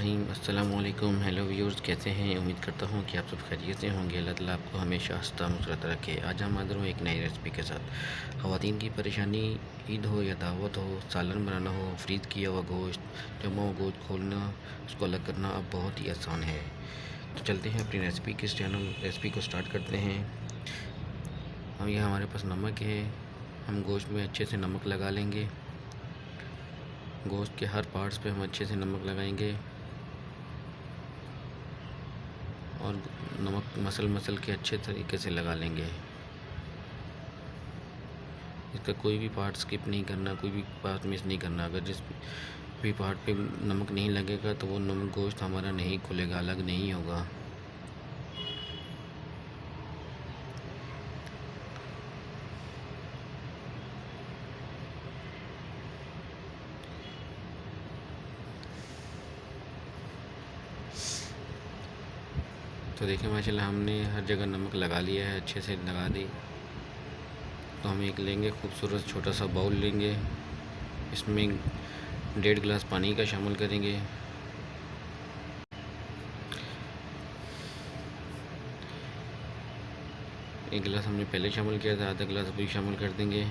रहीम अस्सलाम वालेकुम। Hello viewers, कैसे हैं? उम्मीद करता हूँ कि आप सब खैरियत से होंगे। अल्लाह ताला आपको हमेशा हंसता मुस्कुराता रखे। आज हम हाज़िर हूँ एक नई रेसिपी के साथ। ख़वातीन की परेशानी, ईद हो या दावत हो, सालन बनाना हो, फ्रीज़ किया हुआ गोश्त, जमा हुआ गोश्त खोलना, उसको अलग करना अब बहुत ही आसान है। तो चलते हैं अपनी रेसिपी को स्टार्ट करते हैं। हम यहाँ हमारे पास नमक है, हम गोश्त में अच्छे से नमक लगा लेंगे। गोश्त के हर पार्ट्स पे हम अच्छे से नमक लगाएंगे और नमक मसल के अच्छे तरीके से लगा लेंगे। इसका कोई भी पार्ट स्किप नहीं करना, कोई भी पार्ट मिस नहीं करना। अगर जिस भी पार्ट पे नमक नहीं लगेगा तो वो नमक गोश्त हमारा नहीं खुलेगा, अलग नहीं होगा। तो देखिए माशाल्लाह हमने हर जगह नमक लगा लिया है, अच्छे से लगा दी। तो हम एक लेंगे खूबसूरत छोटा सा बाउल लेंगे, इसमें 1.5 गिलास पानी का शामिल करेंगे। एक गिलास हमने पहले शामिल किया था, आधा गिलास अभी शामिल कर देंगे।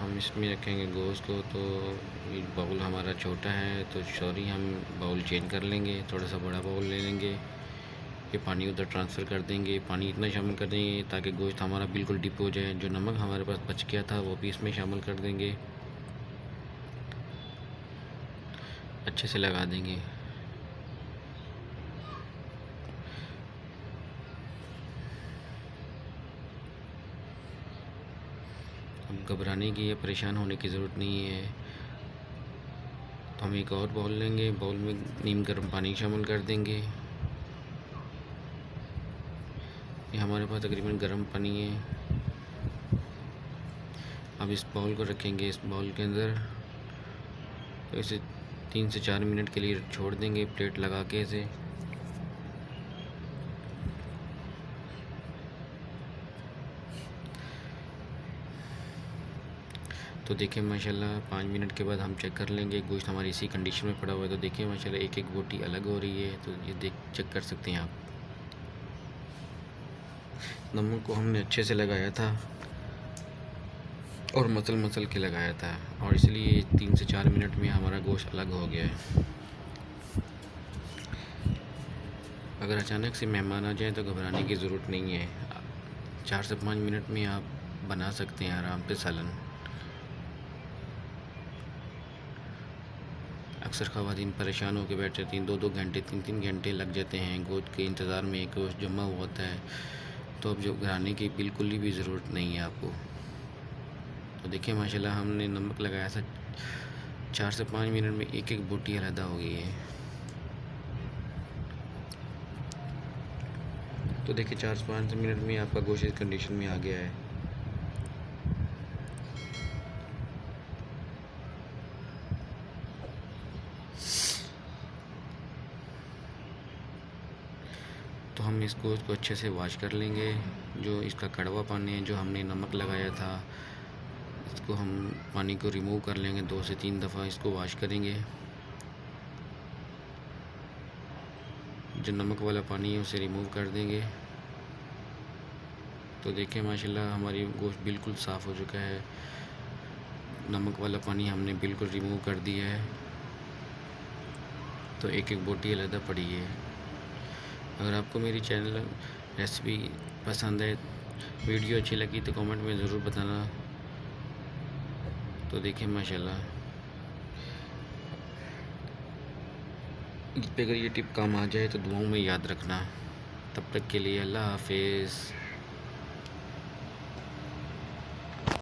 हम इसमें रखेंगे गोश्त को। तो ये बाउल हमारा छोटा है तो सॉरी, हम बाउल चेंज कर लेंगे, थोड़ा सा बड़ा बाउल ले लेंगे। ये पानी उधर ट्रांसफ़र कर देंगे। पानी इतना शामिल कर देंगे ताकि गोश्त हमारा बिल्कुल डिप हो जाए। जो नमक हमारे पास बच गया था वो भी इसमें शामिल कर देंगे, अच्छे से लगा देंगे। अब घबराने की या परेशान होने की ज़रूरत नहीं है। तो हम एक और बाउल लेंगे, बाउल में नीम गर्म पानी शामिल कर देंगे। ये हमारे पास तकरीबन गर्म पानी है। अब इस बाउल को रखेंगे इस बाउल के अंदर। तो इसे 3 से 4 मिनट के लिए छोड़ देंगे प्लेट लगा के इसे। तो देखिए माशाल्लाह 5 मिनट के बाद हम चेक कर लेंगे। गोश्त हमारी इसी कंडीशन में पड़ा हुआ है। तो देखिए माशाल्लाह एक एक बोटी अलग हो रही है। तो ये चेक कर सकते हैं आप। नमक को हमने अच्छे से लगाया था और मसल के लगाया था, और इसलिए 3 से 4 मिनट में हमारा गोश्त अलग हो गया है। अगर अचानक से मेहमान आ जाएं तो घबराने की ज़रूरत नहीं है। 4 से 5 मिनट में आप बना सकते हैं आराम से सालन। अक्सर ख़वातीन परेशान होकर बैठ जाती हैं, 2-2 घंटे 3-3 घंटे लग जाते हैं गोश्त के इंतज़ार में। गोश्त जमा हुआ होता है। तो अब जो घबराने की बिल्कुल भी ज़रूरत नहीं है आपको। तो देखिए माशाल्लाह हमने नमक लगाया था, 4 से 5 मिनट में एक एक बोटी अलहदा हो गई है। तो देखिए 4 से 5 मिनट में आपका गोश्त इस कंडीशन में आ गया है। तो हम इस गोश्त को अच्छे से वॉश कर लेंगे। जो इसका कड़वा पानी है, जो हमने नमक लगाया था, इसको हम पानी को रिमूव कर लेंगे। 2 से 3 दफ़ा इसको वॉश करेंगे। जो नमक वाला पानी है उसे रिमूव कर देंगे। तो देखिए माशाल्लाह हमारी गोश्त बिल्कुल साफ़ हो चुका है। नमक वाला पानी हमने बिल्कुल रिमूव कर दिया है। तो एक एक बोटी अलग पड़ी है। अगर आपको मेरी चैनल रेसिपी पसंद है, वीडियो अच्छी लगी तो कमेंट में ज़रूर बताना। तो देखिए माशाल्लाह इस पे अगर ये टिप काम आ जाए तो दुआओं में याद रखना। तब तक के लिए अल्लाह हाफिज़।